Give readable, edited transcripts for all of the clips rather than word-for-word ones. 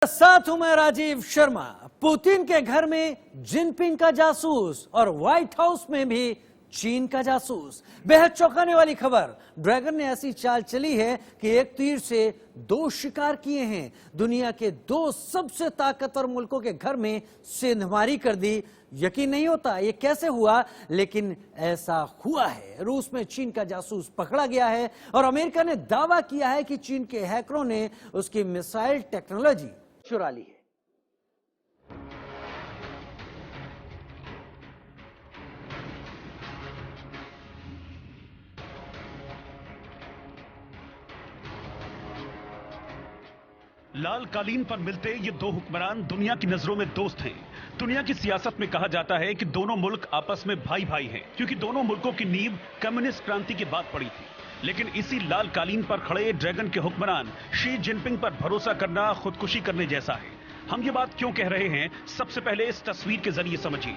साथ हूं मैं राजीव शर्मा। पुतिन के घर में जिनपिंग का जासूस और व्हाइट हाउस में भी चीन का जासूस। बेहद चौंकाने वाली खबर। ड्रैगन ने ऐसी चाल चली है कि एक तीर से दो शिकार किए हैं। दुनिया के दो सबसे ताकतवर मुल्कों के घर में सेंधमारी कर दी। यकीन नहीं होता ये कैसे हुआ, लेकिन ऐसा हुआ है। रूस में चीन का जासूस पकड़ा गया है और अमेरिका ने दावा किया है कि चीन के हैकरों ने उसकी मिसाइल टेक्नोलॉजी चुरा ली है। लाल कालीन पर मिलते ये दो हुक्मरान दुनिया की नजरों में दोस्त हैं। दुनिया की सियासत में कहा जाता है कि दोनों मुल्क आपस में भाई भाई हैं, क्योंकि दोनों मुल्कों की नींव कम्युनिस्ट क्रांति के बाद पड़ी थी। लेकिन इसी लाल कालीन पर खड़े ड्रैगन के हुक्मरान शी जिनपिंग पर भरोसा करना खुदकुशी करने जैसा है। हम ये बात क्यों कह रहे हैं, सबसे पहले इस तस्वीर के जरिए समझिए।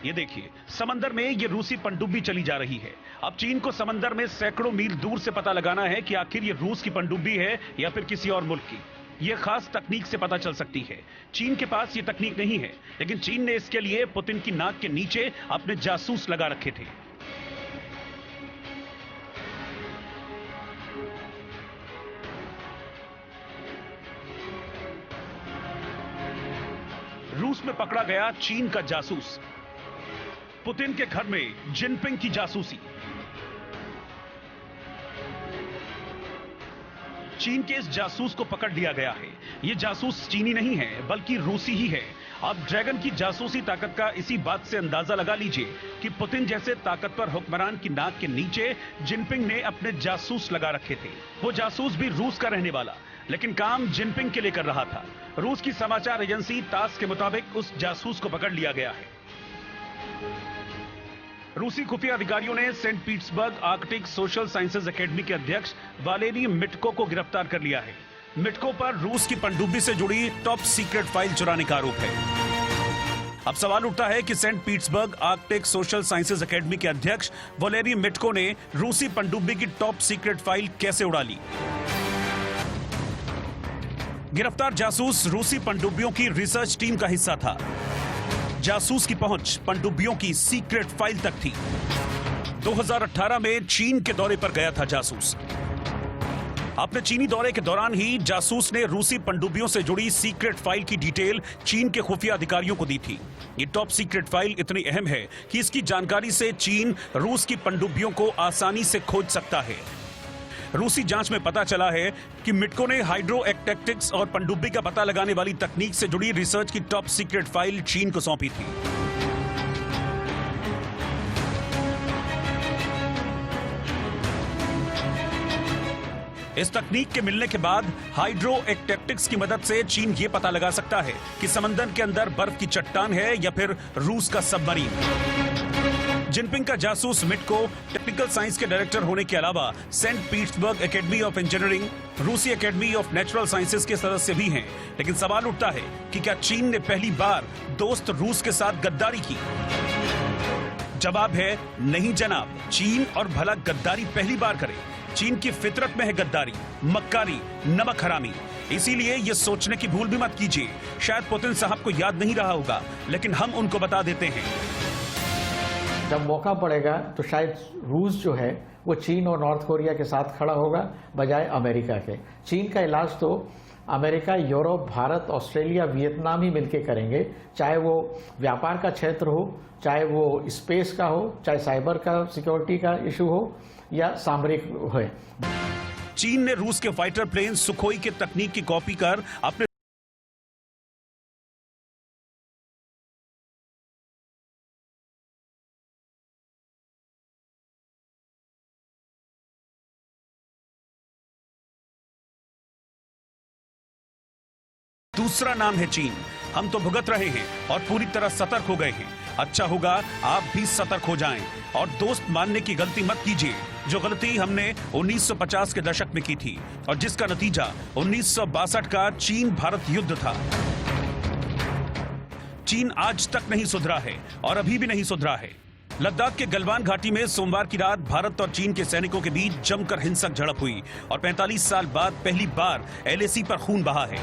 ये देखिए, समंदर में ये रूसी पनडुब्बी चली जा रही है। अब चीन को समंदर में सैकड़ों मील दूर से पता लगाना है कि आखिर ये रूस की पनडुब्बी है या फिर किसी और मुल्क की। ये खास तकनीक से पता चल सकती है। चीन के पास ये तकनीक नहीं है, लेकिन चीन ने इसके लिए पुतिन की नाक के नीचे अपने जासूस लगा रखे थे। रूस में पकड़ा गया चीन का जासूस। पुतिन के घर में जिनपिंग की जासूसी। चीन के इस जासूस को पकड़ लिया गया है। यह जासूस चीनी नहीं है, बल्कि रूसी ही है। आप ड्रैगन की जासूसी ताकत का इसी बात से अंदाजा लगा लीजिए कि पुतिन जैसे ताकतवर हुक्मरान की नाक के नीचे जिनपिंग ने अपने जासूस लगा रखे थे। वो जासूस भी रूस का रहने वाला, लेकिन काम जिनपिंग के लिए कर रहा था। रूस की समाचार एजेंसी तास के मुताबिक उस जासूस को पकड़ लिया गया है। रूसी खुफिया अधिकारियों ने Saint Petersburg Arctic Social Sciences Academy के अध्यक्ष वालेरी मिटको को गिरफ्तार कर लिया है। मिटको पर रूस की पनडुब्बी से जुड़ी टॉप सीक्रेट फाइल चुराने का आरोप है। अब सवाल उठता है कि Saint Petersburg Arctic Social Sciences Academy के अध्यक्ष वालेरी मिटको ने रूसी पनडुब्बी की टॉप सीक्रेट फाइल कैसे उड़ा ली। गिरफ्तार जासूस रूसी पनडुब्बियों की रिसर्च टीम का हिस्सा था। जासूस की पहुंच पनडुब्बियों की सीक्रेट फाइल तक थी। 2018 में चीन के दौरे पर गया था जासूस। अपने चीनी दौरे के दौरान ही जासूस ने रूसी पनडुब्बियों से जुड़ी सीक्रेट फाइल की डिटेल चीन के खुफिया अधिकारियों को दी थी। ये टॉप सीक्रेट फाइल इतनी अहम है कि इसकी जानकारी से चीन रूस की पनडुब्बियों को आसानी से खोज सकता है। रूसी जांच में पता चला है कि मिटको ने हाइड्रो एक्टेक्टिक्स और पनडुब्बी का पता लगाने वाली तकनीक से जुड़ी रिसर्च की टॉप सीक्रेट फाइल चीन को सौंपी थी। इस तकनीक के मिलने के बाद हाइड्रो एक्टेक्टिक्स की मदद से चीन ये पता लगा सकता है कि समंदर के अंदर बर्फ की चट्टान है या फिर रूस का सबमरीन। जिनपिंग का जासूस मिटको टेक्निकल साइंस के डायरेक्टर होने के अलावा Saint Petersburg Academy of Engineering, रूसी एकेडमी ऑफ नेचुरल साइंसेज के सदस्य भी हैं। लेकिन सवाल उठता है कि क्या चीन ने पहली बार दोस्त रूस के साथ गद्दारी की? जवाब है नहीं जनाब। चीन और भला गद्दारी पहली बार करे। चीन की फितरत में है गद्दारी, मक्कारी, नमक हरामी। इसीलिए ये सोचने की भूल भी मत कीजिए। शायद पुतिन साहब को याद नहीं रहा होगा, लेकिन हम उनको बता देते हैं। जब मौका पड़ेगा तो शायद रूस जो है वो चीन और नॉर्थ कोरिया के साथ खड़ा होगा बजाय अमेरिका के। चीन का इलाज तो America, Europe, Bharat, Australia, Vietnam ही मिलके करेंगे, चाहे वो व्यापार का क्षेत्र हो, चाहे वो स्पेस का हो, चाहे साइबर का सिक्योरिटी का इशू हो या सामरिक हो। चीन ने रूस के फाइटर प्लेन सुखोई के तकनीक की कॉपी कर अपने दूसरा नाम है चीन। हम तो भुगत रहे हैं और पूरी तरह सतर्क हो गए हैं। अच्छा होगा आप भी सतर्क हो जाएं और दोस्त मानने की गलती मत कीजिए, जो गलती हमने 1950 के दशक में की थी और जिसका नतीजा 1962 का चीन भारत युद्ध था। चीन आज तक नहीं सुधरा है और अभी भी नहीं सुधरा है। लद्दाख के गलवान घाटी में सोमवार की रात भारत और चीन के सैनिकों के बीच जमकर हिंसक झड़प हुई और 45 साल बाद पहली बार एलएसी पर खून बहा है।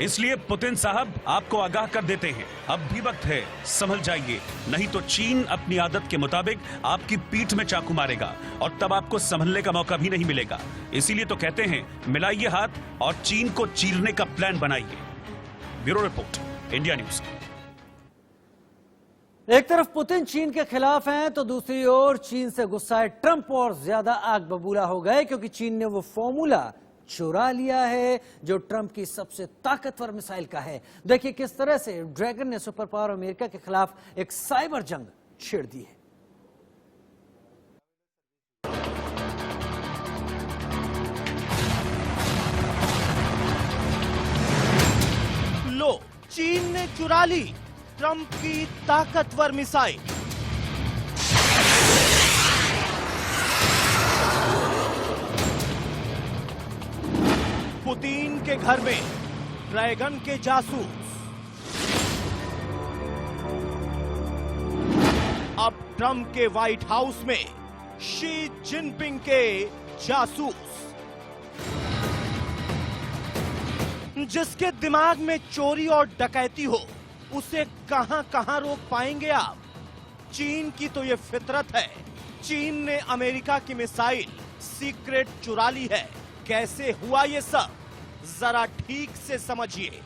इसलिए पुतिन साहब आपको आगाह कर देते हैं, अब भी वक्त है, संभल जाइए, नहीं तो चीन अपनी आदत के मुताबिक आपकी पीठ में चाकू मारेगा और तब आपको संभलने का मौका भी नहीं मिलेगा। इसीलिए तो कहते हैं, मिलाइए हाथ और चीन को चीरने का प्लान बनाइए। Bureau report, India news. एक तरफ पुतिन चीन के खिलाफ हैं तो दूसरी ओर चीन से गुस्साए ट्रंप और ज्यादा आग बबूला हो गए, क्योंकि चीन ने वो फॉर्मूला चुरा लिया है जो ट्रंप की सबसे ताकतवर मिसाइल का है। देखिए किस तरह से ड्रैगन ने सुपर पावर अमेरिका के खिलाफ एक साइबर जंग छेड़ दी है। लो, चीन ने चुरा ली ट्रंप की ताकतवर मिसाइल। पुतिन के घर में ड्रैगन के जासूस। अब ट्रंप के व्हाइट हाउस में शी जिनपिंग के जासूस। जिसके दिमाग में चोरी और डकैती हो उसे कहां कहां रोक पाएंगे आप। चीन की तो यह फितरत है। चीन ने अमेरिका की मिसाइल सीक्रेट चुरा ली है। कैसे हुआ ये सब, जरा ठीक से समझिए।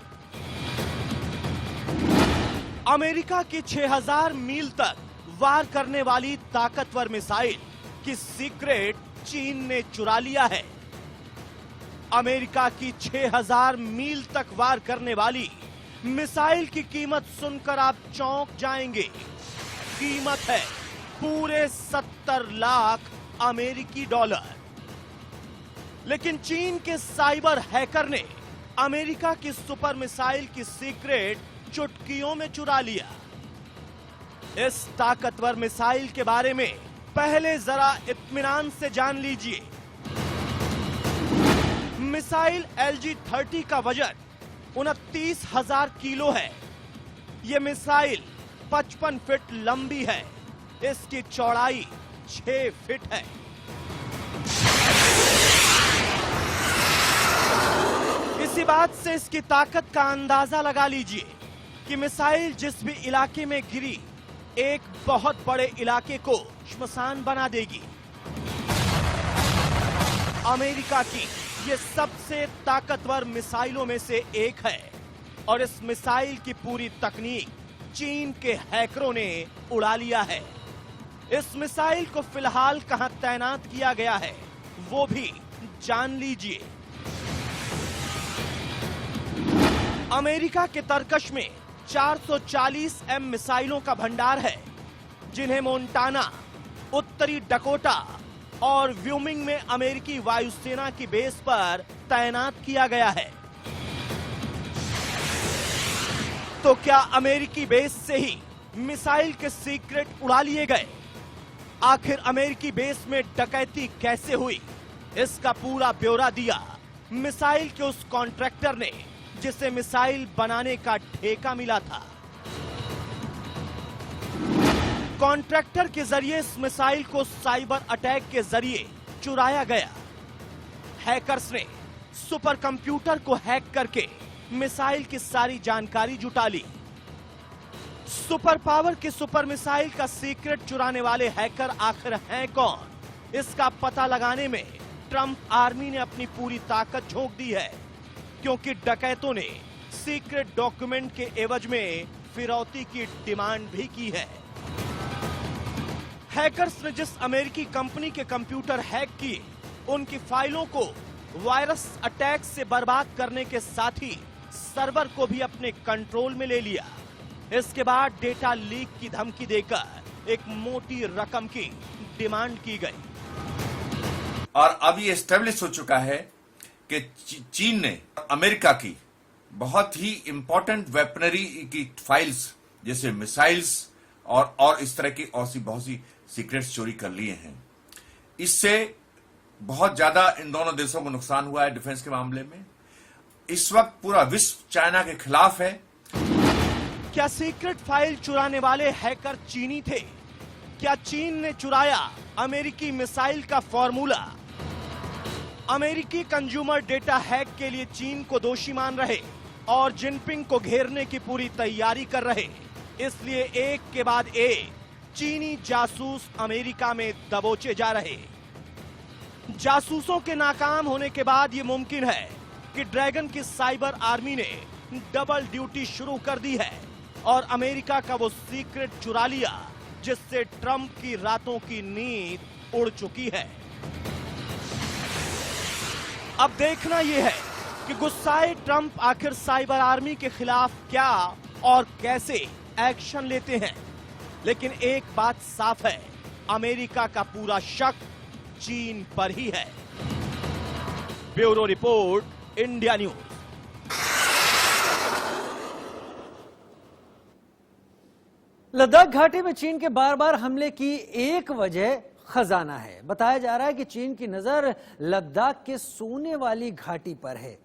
अमेरिका की 6000 मील तक वार करने वाली ताकतवर मिसाइल की सीक्रेट चीन ने चुरा लिया है। अमेरिका की 6000 मील तक वार करने वाली मिसाइल की कीमत सुनकर आप चौंक जाएंगे। कीमत है पूरे 70 लाख अमेरिकी डॉलर। लेकिन चीन के साइबर हैकर ने अमेरिका की सुपर मिसाइल की सीक्रेट चुटकियों में चुरा लिया। इस ताकतवर मिसाइल के बारे में पहले जरा इत्मीनान से जान लीजिए। मिसाइल LG-30 का वजन 29,000 किलो है। यह मिसाइल 55 फीट लंबी है। इसकी चौड़ाई 6 फीट है। इसी बात से इसकी ताकत का अंदाजा लगा लीजिए कि मिसाइल जिस भी इलाके में गिरी एक बहुत बड़े इलाके को श्मशान बना देगी। अमेरिका की ये सबसे ताकतवर मिसाइलों में से एक है और इस मिसाइल की पूरी तकनीक चीन के हैकरों ने उड़ा लिया है। इस मिसाइल को फिलहाल कहां तैनात किया गया है वो भी जान लीजिए। अमेरिका के तरकश में 440 M मिसाइलों का भंडार है, जिन्हें मोंटाना, उत्तरी डकोटा और व्योमिंग में अमेरिकी वायुसेना की बेस पर तैनात किया गया है। तो क्या अमेरिकी बेस से ही मिसाइल के सीक्रेट उड़ा लिए गए? आखिर अमेरिकी बेस में डकैती कैसे हुई, इसका पूरा ब्यौरा दिया मिसाइल के उस कॉन्ट्रैक्टर ने जिसे मिसाइल बनाने का ठेका मिला था। कॉन्ट्रैक्टर के जरिए इस मिसाइल को साइबर अटैक के जरिए चुराया गया। हैकर्स ने सुपर कंप्यूटर को हैक करके मिसाइल की सारी जानकारी जुटा ली। सुपर पावर की सुपर मिसाइल का सीक्रेट चुराने वाले हैकर आखिर हैं कौन, इसका पता लगाने में ट्रंप आर्मी ने अपनी पूरी ताकत झोंक दी है, क्योंकि डकैतों ने सीक्रेट डॉक्यूमेंट के एवज में फिरौती की डिमांड भी की है। हैकर्स ने जिस अमेरिकी कंपनी के कंप्यूटर हैक किए, उनकी फाइलों को वायरस अटैक से बर्बाद करने के साथ ही सर्वर को भी अपने कंट्रोल में ले लिया। इसके बाद डेटा लीक की धमकी देकर एक मोटी रकम की डिमांड की गई। और अब ये एस्टेब्लिश हो चुका है कि चीन ने अमेरिका की बहुत ही इंपॉर्टेंट वेपनरी की फाइल्स जैसे मिसाइल्स और इस तरह की बहुत सी सीक्रेट्स चोरी कर लिए हैं। इससे बहुत ज्यादा इन दोनों देशों को नुकसान हुआ है डिफेंस के मामले में। इस वक्त पूरा विश्व चाइना के खिलाफ है। क्या सीक्रेट फाइल चुराने वाले हैकर चीनी थे? क्या चीन ने चुराया अमेरिकी मिसाइल का फॉर्मूला? अमेरिकी कंज्यूमर डेटा हैक के लिए चीन को दोषी मान रहे और जिनपिंग को घेरने की पूरी तैयारी कर रहे। इसलिए एक के बाद एक चीनी जासूस अमेरिका में दबोचे जा रहे। जासूसों के नाकाम होने के बाद यह मुमकिन है कि ड्रैगन की साइबर आर्मी ने डबल ड्यूटी शुरू कर दी है और अमेरिका का वो सीक्रेट चुरा लिया जिससे ट्रंप की रातों की नींद उड़ चुकी है। अब देखना यह है कि गुस्साए ट्रंप आखिर साइबर आर्मी के खिलाफ क्या और कैसे एक्शन लेते हैं। लेकिन एक बात साफ है, अमेरिका का पूरा शक चीन पर ही है। Bureau report, India news. Ladakh घाटी में चीन के बार बार हमले की एक वजह खजाना है। बताया जा रहा है कि चीन की नजर लद्दाख के सोने वाली घाटी पर है।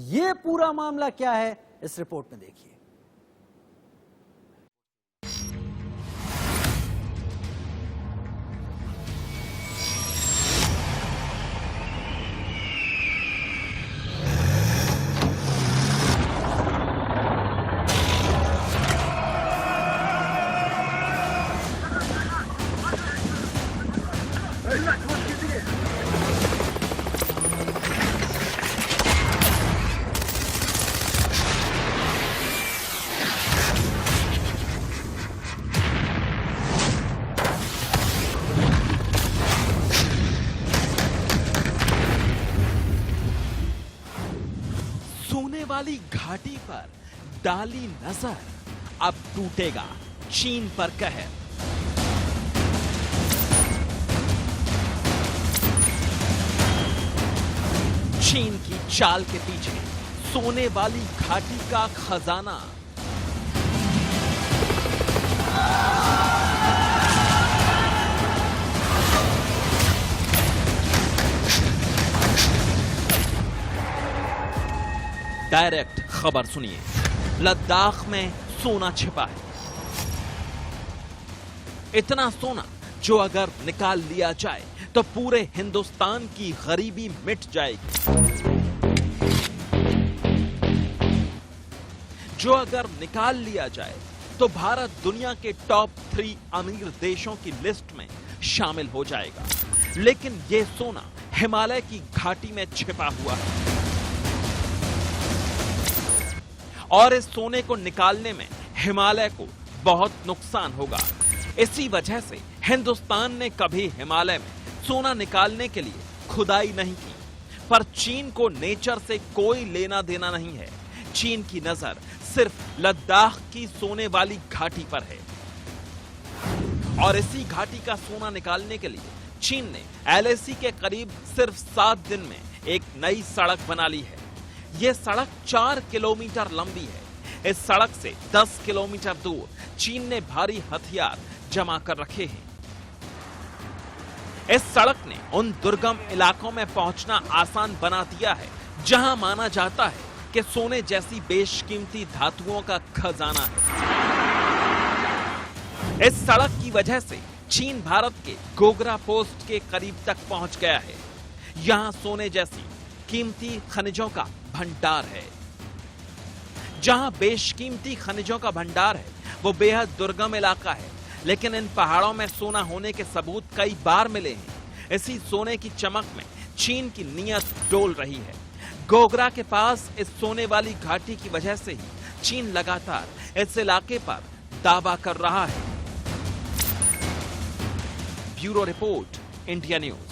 यह पूरा मामला क्या है, इस रिपोर्ट में देखिए। सोने वाली घाटी पर डाली नजर, अब टूटेगा चीन पर कहर। चीन की चाल के पीछे सोने वाली घाटी का खजाना। डायरेक्ट खबर सुनिए। लद्दाख में सोना छिपा है, इतना सोना जो अगर निकाल लिया जाए तो पूरे हिंदुस्तान की गरीबी मिट जाएगी, जो अगर निकाल लिया जाए तो भारत दुनिया के टॉप 3 अमीर देशों की लिस्ट में शामिल हो जाएगा। लेकिन यह सोना हिमालय की घाटी में छिपा हुआ है और इस सोने को निकालने में हिमालय को बहुत नुकसान होगा। इसी वजह से हिंदुस्तान ने कभी हिमालय में सोना निकालने के लिए खुदाई नहीं की। पर चीन को नेचर से कोई लेना देना नहीं है। चीन की नजर सिर्फ लद्दाख की सोने वाली घाटी पर है और इसी घाटी का सोना निकालने के लिए चीन ने LAC के करीब सिर्फ 7 दिन में एक नई सड़क बना ली है। यह सड़क 4 किलोमीटर लंबी है। इस सड़क से 10 किलोमीटर दूर चीन ने भारी हथियार जमा कर रखे हैं। इस सड़क ने उन दुर्गम इलाकों में पहुंचना आसान बना दिया है जहां माना जाता है कि सोने जैसी बेशकीमती धातुओं का खजाना है। इस सड़क की वजह से चीन भारत के गोगरा पोस्ट के करीब तक पहुंच गया है। यहां सोने जैसी कीमती खनिजों का भंडार है। जहां बेशकीमती खनिजों का भंडार है वो बेहद दुर्गम इलाका है, लेकिन इन पहाड़ों में सोना होने के सबूत कई बार मिले हैं। इसी सोने की चमक में चीन की नीयत डोल रही है। गोगरा के पास इस सोने वाली घाटी की वजह से ही चीन लगातार इस इलाके पर दावा कर रहा है। Bureau report, India news.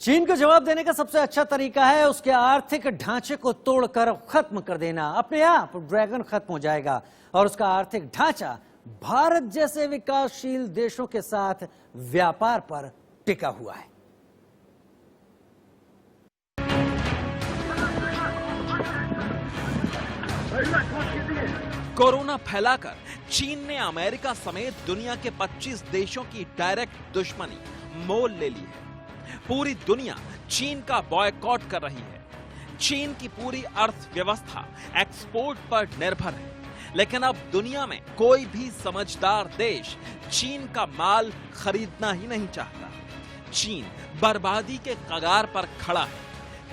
चीन को जवाब देने का सबसे अच्छा तरीका है उसके आर्थिक ढांचे को तोड़कर खत्म कर देना। अपने आप ड्रैगन खत्म हो जाएगा और उसका आर्थिक ढांचा भारत जैसे विकासशील देशों के साथ व्यापार पर टिका हुआ है। कोरोना फैलाकर चीन ने अमेरिका समेत दुनिया के 25 देशों की डायरेक्ट दुश्मनी मोल ले ली है। पूरी दुनिया चीन का बॉयकॉट कर रही है। चीन की पूरी अर्थव्यवस्था एक्सपोर्ट पर निर्भर है, लेकिन अब दुनिया में कोई भी समझदार देश चीन का माल खरीदना ही नहीं चाहता। चीन बर्बादी के कगार पर खड़ा है।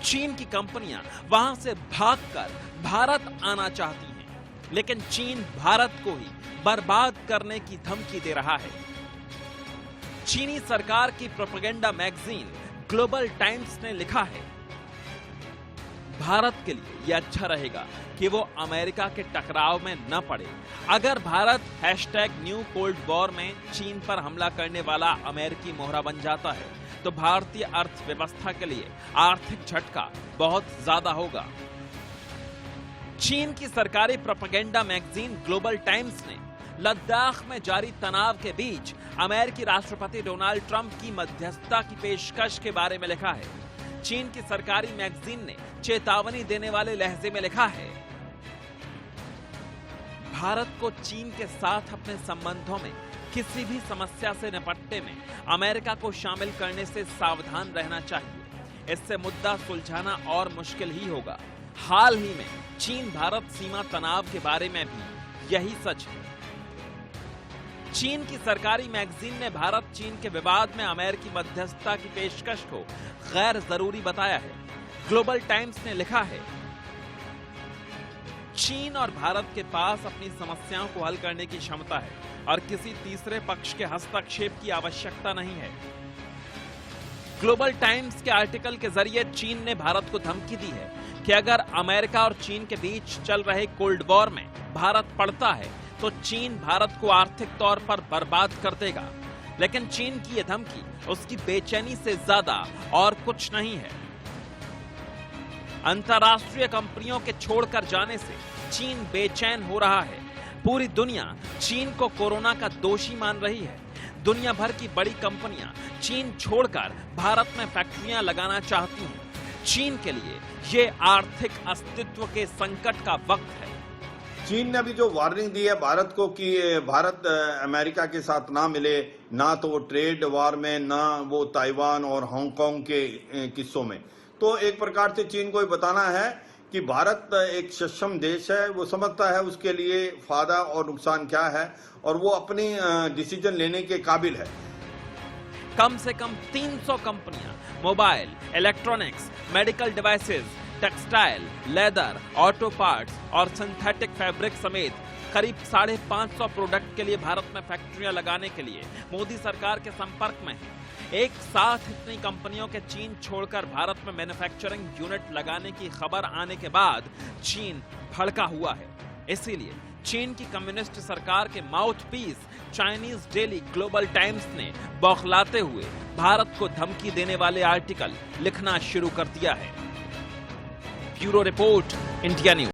चीन की कंपनियां वहां से भागकर भारत आना चाहती हैं, लेकिन चीन भारत को ही बर्बाद करने की धमकी दे रहा है। चीनी सरकार की प्रोपेगेंडा मैगजीन ग्लोबल टाइम्स ने लिखा है, भारत के लिए यह अच्छा रहेगा कि वो अमेरिका के टकराव में न पड़े। अगर भारत #न्यू कोल्ड वॉर में चीन पर हमला करने वाला अमेरिकी मोहरा बन जाता है तो भारतीय अर्थव्यवस्था के लिए आर्थिक झटका बहुत ज्यादा होगा। चीन की सरकारी प्रोपेगेंडा मैगजीन ग्लोबल टाइम्स ने लद्दाख में जारी तनाव के बीच अमेरिकी राष्ट्रपति डोनाल्ड ट्रंप की मध्यस्थता की पेशकश के बारे में लिखा है। चीन की सरकारी मैगजीन ने चेतावनी देने वाले लहजे में लिखा है, भारत को चीन के साथ अपने संबंधों में किसी भी समस्या से निपटने में अमेरिका को शामिल करने से सावधान रहना चाहिए। इससे मुद्दा सुलझाना और मुश्किल ही होगा। हाल ही में चीन भारत सीमा तनाव के बारे में भी यही सच है। चीन की सरकारी मैगजीन ने भारत चीन के विवाद में अमेरिकी मध्यस्थता की पेशकश को गैर जरूरी बताया है। ग्लोबल टाइम्स ने लिखा है, चीन और भारत के पास अपनी समस्याओं को हल करने की क्षमता है और किसी तीसरे पक्ष के हस्तक्षेप की आवश्यकता नहीं है। ग्लोबल टाइम्स के आर्टिकल के जरिए चीन ने भारत को धमकी दी है कि अगर अमेरिका और चीन के बीच चल रहे कोल्ड वॉर में भारत पड़ता है तो चीन भारत को आर्थिक तौर पर बर्बाद कर देगा। लेकिन चीन की यह धमकी उसकी बेचैनी से ज्यादा और कुछ नहीं है। अंतर्राष्ट्रीय कंपनियों के छोड़कर जाने से चीन बेचैन हो रहा है। पूरी दुनिया चीन को कोरोना का दोषी मान रही है। दुनिया भर की बड़ी कंपनियां चीन छोड़कर भारत में फैक्ट्रियां लगाना चाहती हैं। चीन के लिए ये आर्थिक अस्तित्व के संकट का वक्त है। चीन ने अभी जो वार्निंग दी है भारत को कि भारत अमेरिका के साथ ना मिले, ना तो वो ट्रेड वार में, ना वो ताइवान और हांगकांग के किस्सों में, तो एक प्रकार से चीन को ये बताना है कि भारत एक सक्षम देश है, वो समझता है उसके लिए फायदा और नुकसान क्या है और वो अपनी डिसीजन लेने के काबिल है। कम से कम 300 कंपनियां mobile, electronics, medical devices, textile, leather, auto parts और सिंथेटिक फैब्रिक समेत करीब 550 प्रोडक्ट के लिए भारत में फैक्ट्रियां लगाने के लिए मोदी सरकार के संपर्क में है। एक साथ इतनी कंपनियों के चीन छोड़कर भारत में मैन्युफैक्चरिंग यूनिट लगाने की खबर आने के बाद चीन भड़का हुआ है। इसीलिए चीन की कम्युनिस्ट सरकार के mouthpiece Chinese daily global times ने बौखलाते हुए भारत को धमकी देने वाले आर्टिकल लिखना शुरू कर दिया है। Bureau report, India news.